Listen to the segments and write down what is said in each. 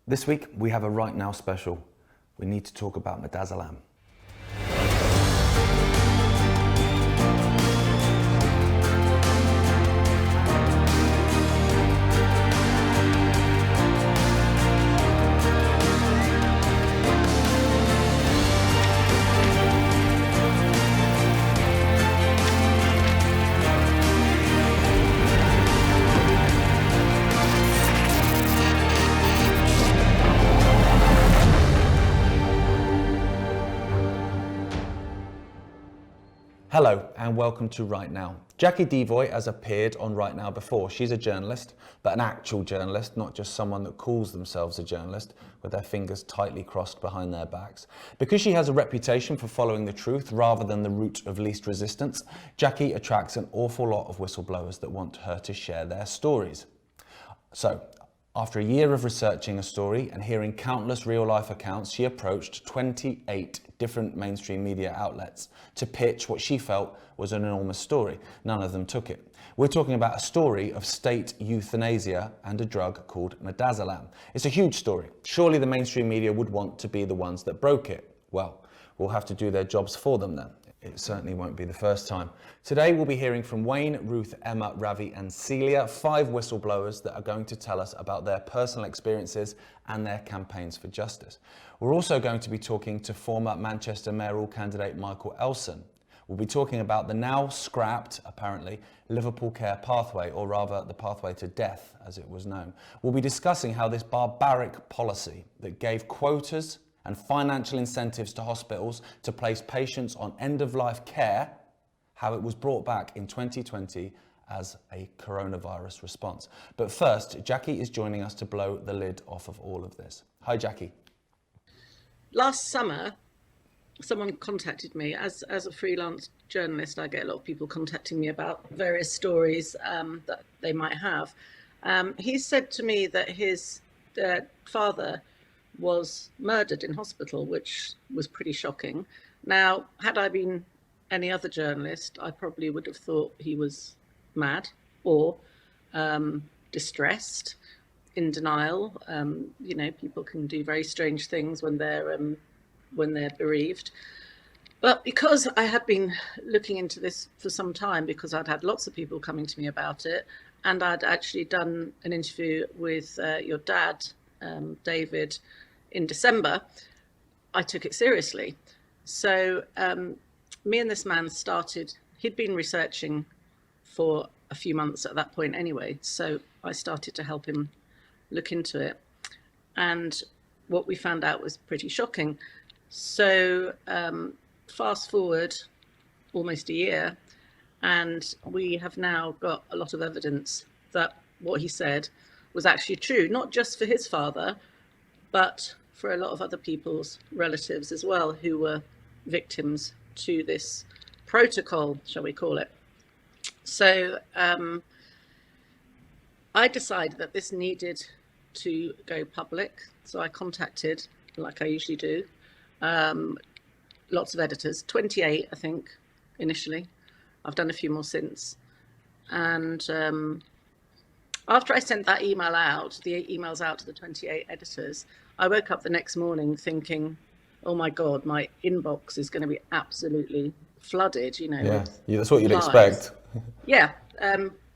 This week we have a Right Now special. We need to talk about midazolam. Hello and welcome to Right Now. Jackie Devoy has appeared on Right Now before. She's a journalist, but an actual journalist, not just someone that calls themselves a journalist with their fingers tightly crossed behind their backs. Because she has a reputation for following the truth rather than the route of least resistance, Jackie attracts an awful lot of whistleblowers that want her to share their stories. So, after a year of researching a story and hearing countless real-life accounts, she approached 28 different mainstream media outlets to pitch what she felt was an enormous story. None of them took it. We're talking about a story of state euthanasia and a drug called midazolam. It's a huge story. Surely the mainstream media would want to be the ones that broke it. Well, we'll have to do their jobs for them then. It certainly won't be the first time. Today we'll be hearing from Wayne, Ruth, Emma, Ravi and Celia, 5 whistleblowers that are going to tell us about their personal experiences and their campaigns for justice. We're also going to be talking to former Manchester mayoral candidate Michael Elson. We'll be talking about the now scrapped, apparently, Liverpool Care pathway, or rather the pathway to death as it was known. We'll be discussing how this barbaric policy that gave quotas and financial incentives to hospitals to place patients on end-of-life care, how it was brought back in 2020 as a coronavirus response. But first, Jackie is joining us to blow the lid off of all of this. Hi, Jackie. Last summer, someone contacted me. As a freelance journalist, I get a lot of people contacting me about various stories that they might have. He said to me that his father was murdered in hospital, which was pretty shocking. Now, had I been any other journalist, I probably would have thought he was mad or distressed, in denial. People can do very strange things when they're bereaved. But because I had been looking into this for some time, because I'd had lots of people coming to me about it, and I'd actually done an interview with your dad, David, in December, I took it seriously. So me and this man he'd been researching for a few months at that point anyway, so I started to help him look into it. And what we found out was pretty shocking. So fast forward almost a year, and we have now got a lot of evidence that what he said was actually true, not just for his father, but for a lot of other people's relatives as well, who were victims to this protocol, shall we call it. So I decided that this needed to go public. So I contacted, like I usually do, lots of editors, 28, I think, initially. I've done a few more since. And after I sent that emails out to the 28 editors, I woke up the next morning thinking, oh my God, my inbox is going to be absolutely flooded, Yeah, that's what you'd replies. expect. Yeah.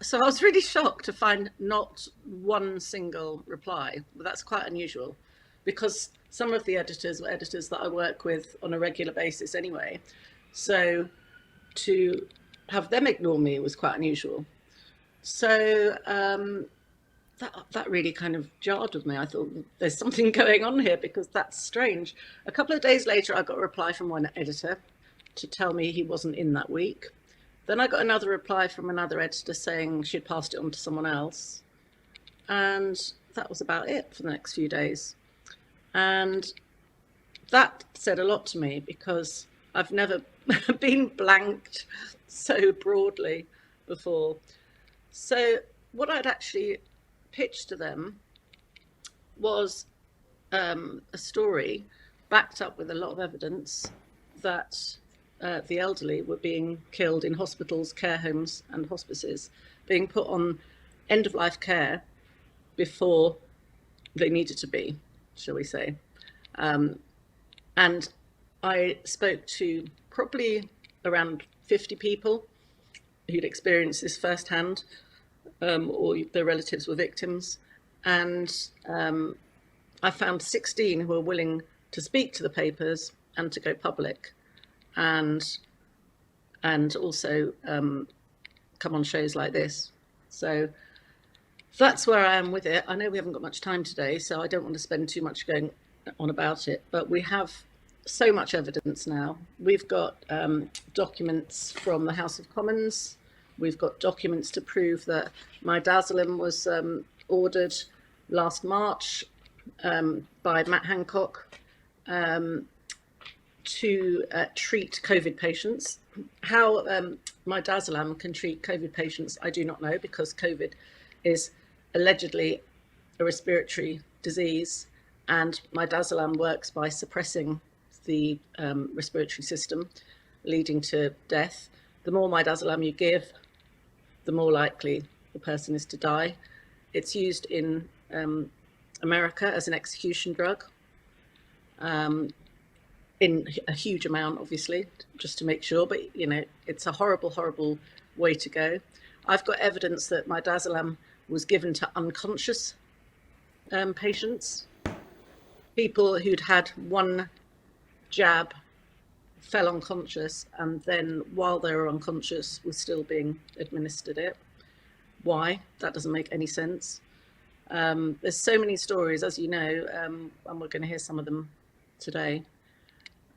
So I was really shocked to find not one single reply. But that's quite unusual, because some of the editors were editors that I work with on a regular basis anyway. So to have them ignore me was quite unusual. So that really kind of jarred with me. I thought there's something going on here, because that's strange. A couple of days later, I got a reply from one editor to tell me he wasn't in that week. Then I got another reply from another editor saying she'd passed it on to someone else. And that was about it for the next few days. And that said a lot to me, because I've never been blanked so broadly before. So what I'd actually pitched to them was a story backed up with a lot of evidence that the elderly were being killed in hospitals, care homes and hospices, being put on end-of-life care before they needed to be. shall we say. And I spoke to probably around 50 people who'd experienced this firsthand, or their relatives were victims. And I found 16 who were willing to speak to the papers and to go public, and also come on shows like this. So that's where I am with it. I know we haven't got much time today, so I don't want to spend too much going on about it, but we have so much evidence now. We've got documents from the House of Commons. We've got documents to prove that midazolam was ordered last March by Matt Hancock to treat COVID patients. How midazolam can treat COVID patients, I do not know, because COVID is allegedly a respiratory disease, and midazolam works by suppressing the respiratory system, leading to death. The more midazolam you give, the more likely the person is to die. It's used in America as an execution drug, in a huge amount, obviously, just to make sure, but it's a horrible, horrible way to go. I've got evidence that midazolam was given to unconscious patients, people who'd had one jab, fell unconscious, and then while they were unconscious was still being administered it. Why? That doesn't make any sense. There's so many stories, as you know, and we're going to hear some of them today,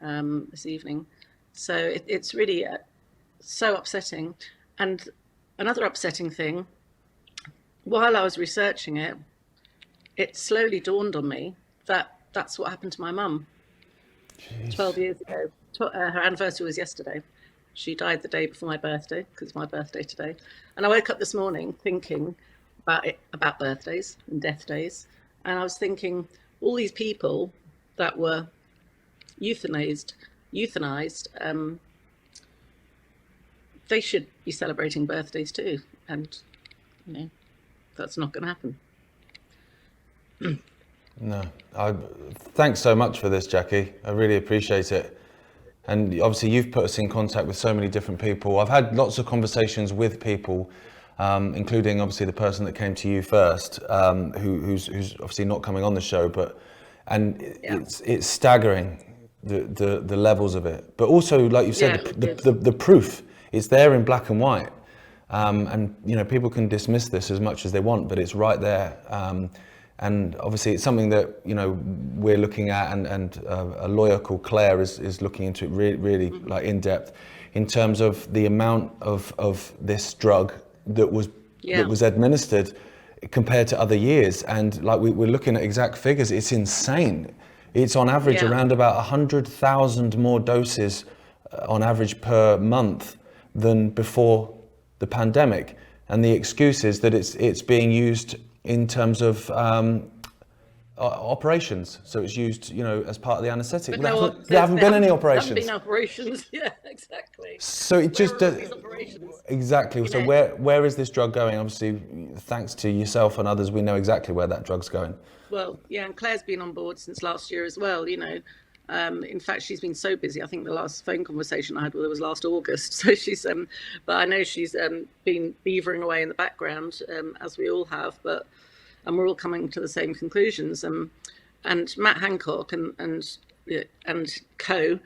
this evening. So it's really so upsetting. And another upsetting thing, while I was researching it, it slowly dawned on me that that's what happened to my mum 12 years ago. Her anniversary was yesterday. She died the day before my birthday, because it's my birthday today. And I woke up this morning thinking about birthdays and death days. And I was thinking, all these people that were euthanized, they should be celebrating birthdays too. And, that's not going to happen. No, thanks so much for this, Jackie. I really appreciate it. And obviously you've put us in contact with so many different people. I've had lots of conversations with people, including obviously the person that came to you first, who's obviously not coming on the show, it's staggering, the levels of it. But also, like you said, the proof, it's there in black and white. And people can dismiss this as much as they want, but it's right there. And obviously it's something that, we're looking at, and a lawyer called Claire is looking into it really like in depth, in terms of the amount of this drug that was administered compared to other years. And like we're looking at exact figures, it's insane. It's on average around about 100,000 more doses on average per month than before the pandemic. And the excuse is that it's being used in terms of operations, so it's used, as part of the anaesthetic. There haven't been any operations. There haven't been operations. Yeah, exactly. So it just exactly. So where is this drug going? Obviously, thanks to yourself and others, we know exactly where that drug's going. Well, yeah, and Claire's been on board since last year as well. In fact, she's been so busy. I think the last phone conversation I had with her was last August. So she's, but I know she's been beavering away in the background, as we all have. And we're all coming to the same conclusions. And Matt Hancock and co,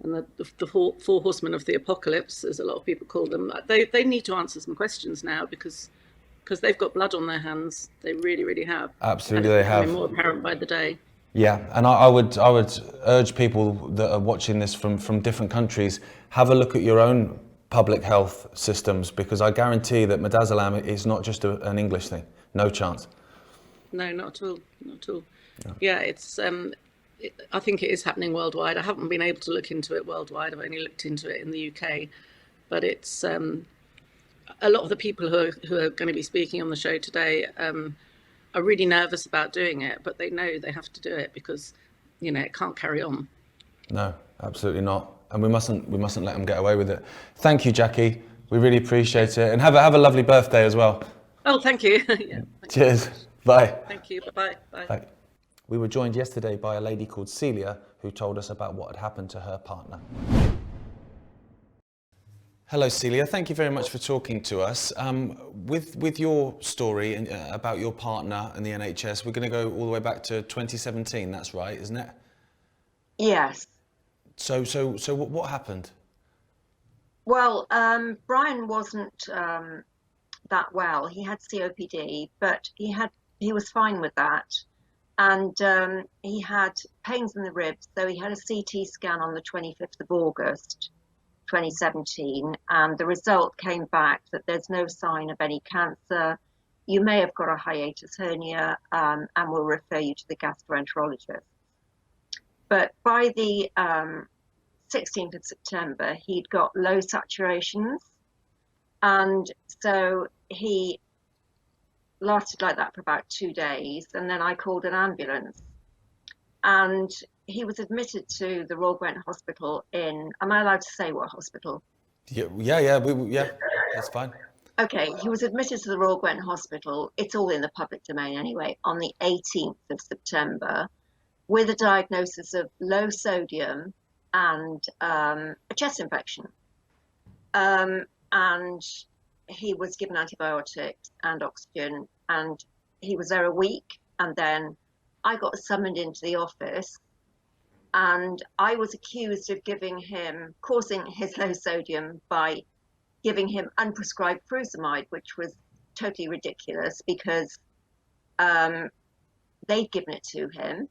and the four horsemen of the apocalypse, as a lot of people call them, they need to answer some questions now, because they've got blood on their hands. They really, really have. Absolutely, they have. It's becoming more apparent by the day. Yeah, and I would urge people that are watching this from different countries, have a look at your own public health systems, because I guarantee that midazolam is not just an English thing. No chance. No, not at all. Not at all. Yeah, it's. I think it is happening worldwide. I haven't been able to look into it worldwide. I've only looked into it in the UK, but it's a lot of the people who are going to be speaking on the show today are really nervous about doing it, but they know they have to do it because it can't carry on. No, absolutely not, and we mustn't let them get away with it. Thank you, Jackie. We really appreciate it, and have a lovely birthday as well. Oh, thank you. Yeah. Cheers. Bye. Thank you. Bye. Bye. We were joined yesterday by a lady called Celia who told us about what had happened to her partner. Hello Celia, thank you very much for talking to us. With your story about your partner and the NHS, we're going to go all the way back to 2017, that's right, isn't it? Yes. So what happened? Well, Brian wasn't that well. He had COPD, but he was fine with that, and he had pains in the ribs. So he had a CT scan on the 25th of August, 2017, and the result came back that there's no sign of any cancer. You may have got a hiatus hernia, and we'll refer you to the gastroenterologist. But by the 16th of September, he'd got low saturations. And so he lasted like that for about 2 days. And then I called an ambulance. And he was admitted to the Royal Gwent Hospital in, am I allowed to say what hospital? Yeah, that's fine. Okay, he was admitted to the Royal Gwent Hospital. It's all in the public domain anyway, on the 18th of September, with a diagnosis of low sodium and a chest infection. And he was given antibiotics and oxygen, and he was there a week. And then I got summoned into the office, and I was accused of causing his low sodium by giving him unprescribed furosemide, which was totally ridiculous because they'd given it to him,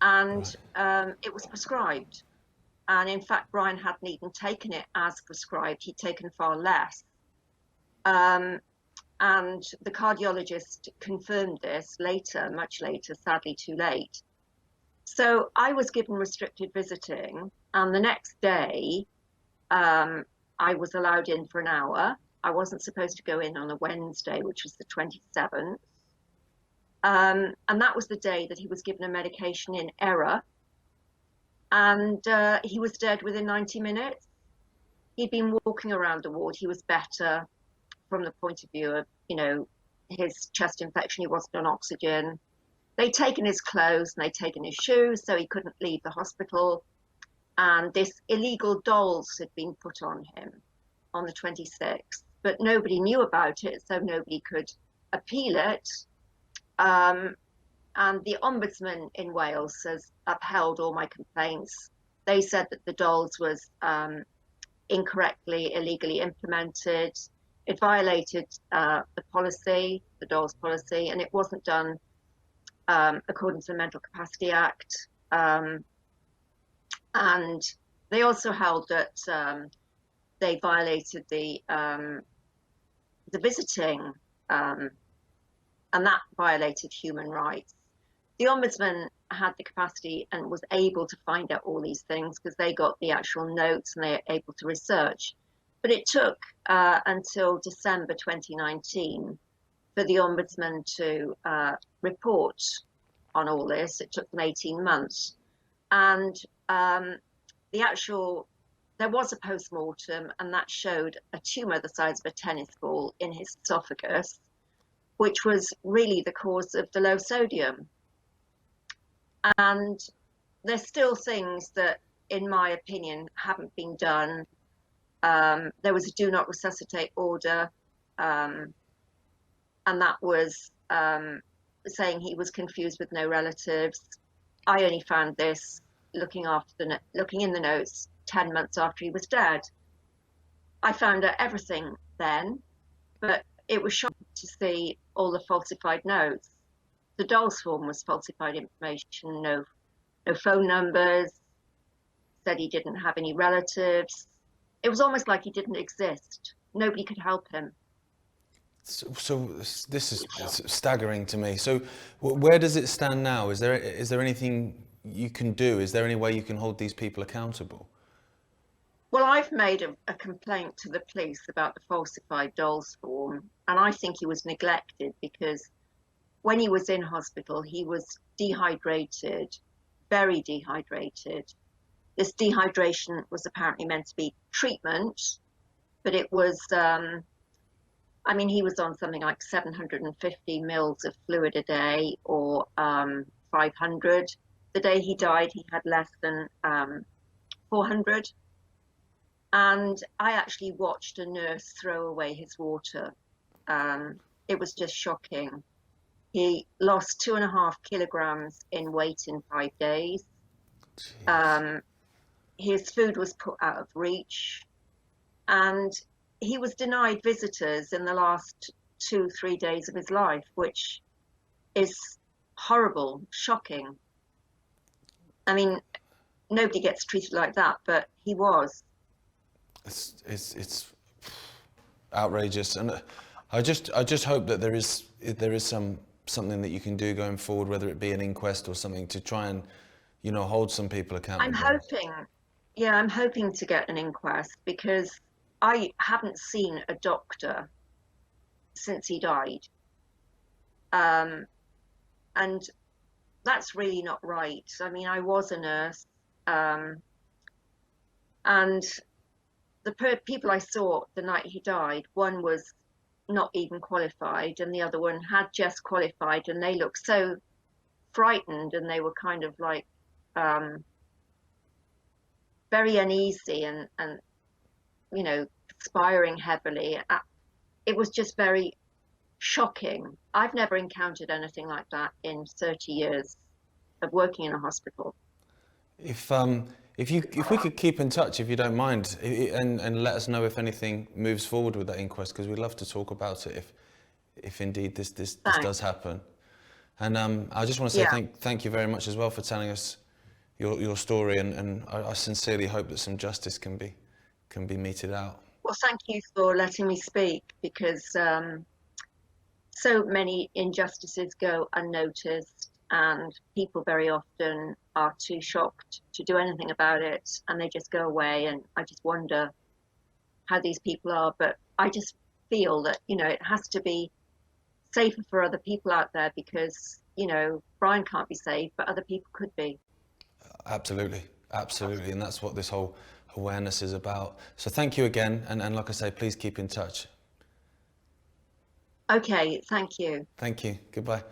and it was prescribed. And in fact, Brian hadn't even taken it as prescribed. He'd taken far less. And the cardiologist confirmed this later, much later, sadly too late. So I was given restricted visiting, and the next day I was allowed in for an hour. I wasn't supposed to go in on a Wednesday, which was the 27th. And that was the day that he was given a medication in error. And he was dead within 90 minutes. He'd been walking around the ward. He was better from the point of view of, his chest infection. He wasn't on oxygen. They'd taken his clothes and they'd taken his shoes, so he couldn't leave the hospital. And this illegal dolls had been put on him on the 26th, but nobody knew about it, so nobody could appeal it. And the Ombudsman in Wales has upheld all my complaints. They said that the dolls was incorrectly, illegally implemented. It violated the policy, the dolls policy, and it wasn't done according to the Mental Capacity Act. And they also held that they violated the visiting, and that violated human rights. The Ombudsman had the capacity and was able to find out all these things because they got the actual notes and they were able to research. But it took until December 2019 for the Ombudsman to report on all this. It took them 18 months. And there was a post-mortem, and that showed a tumour the size of a tennis ball in his esophagus, which was really the cause of the low sodium. And there's still things that, in my opinion, haven't been done. There was a do not resuscitate order, and that was saying he was confused with no relatives. I only found this looking in the notes 10 months after he was dead. I found out everything then, but it was shocking to see all the falsified notes. The dolls form was falsified information, no phone numbers, said he didn't have any relatives. It was almost like he didn't exist. Nobody could help him. So this is staggering to me. So where does it stand now? Is there anything you can do? Is there any way you can hold these people accountable? Well, I've made a complaint to the police about the falsified dolls form, and I think he was neglected because when he was in hospital, he was dehydrated, very dehydrated. This dehydration was apparently meant to be treatment, but it was, he was on something like 750 mils of fluid a day, or 500. The day he died, he had less than 400. And I actually watched a nurse throw away his water. It was just shocking. He lost 2.5 kilograms in weight in 5 days. His food was put out of reach, and he was denied visitors in the last 2-3 days of his life, which is horrible, shocking. I mean, nobody gets treated like that, but he was. It's outrageous, and I just hope that there is something that you can do going forward, whether it be an inquest or something, to try and, you know, hold some people accountable. I'm hoping to get an inquest, because I haven't seen a doctor since he died, and that's really not right. I mean, I was a nurse, and the people I saw the night he died, one was not even qualified, and the other one had just qualified, and they looked so frightened, and they were kind of like very uneasy and you know, perspiring heavily. It was just very shocking. I've never encountered anything like that in 30 years of working in a hospital. If we could keep in touch, if you don't mind, and let us know if anything moves forward with that inquest, because we'd love to talk about it if indeed this does happen. And I just want to say thank you very much as well for telling us your story, and I sincerely hope that some justice can be meted out. Well, thank you for letting me speak, because so many injustices go unnoticed, and people very often are too shocked to do anything about it, and they just go away, and I just wonder how these people are. But I just feel that, you know, it has to be safer for other people out there, because, you know, Brian can't be safe, but other people could be. Absolutely, and that's what this whole awareness is about. So thank you again, and like I say, please keep in touch. Okay, thank you. Thank you, goodbye.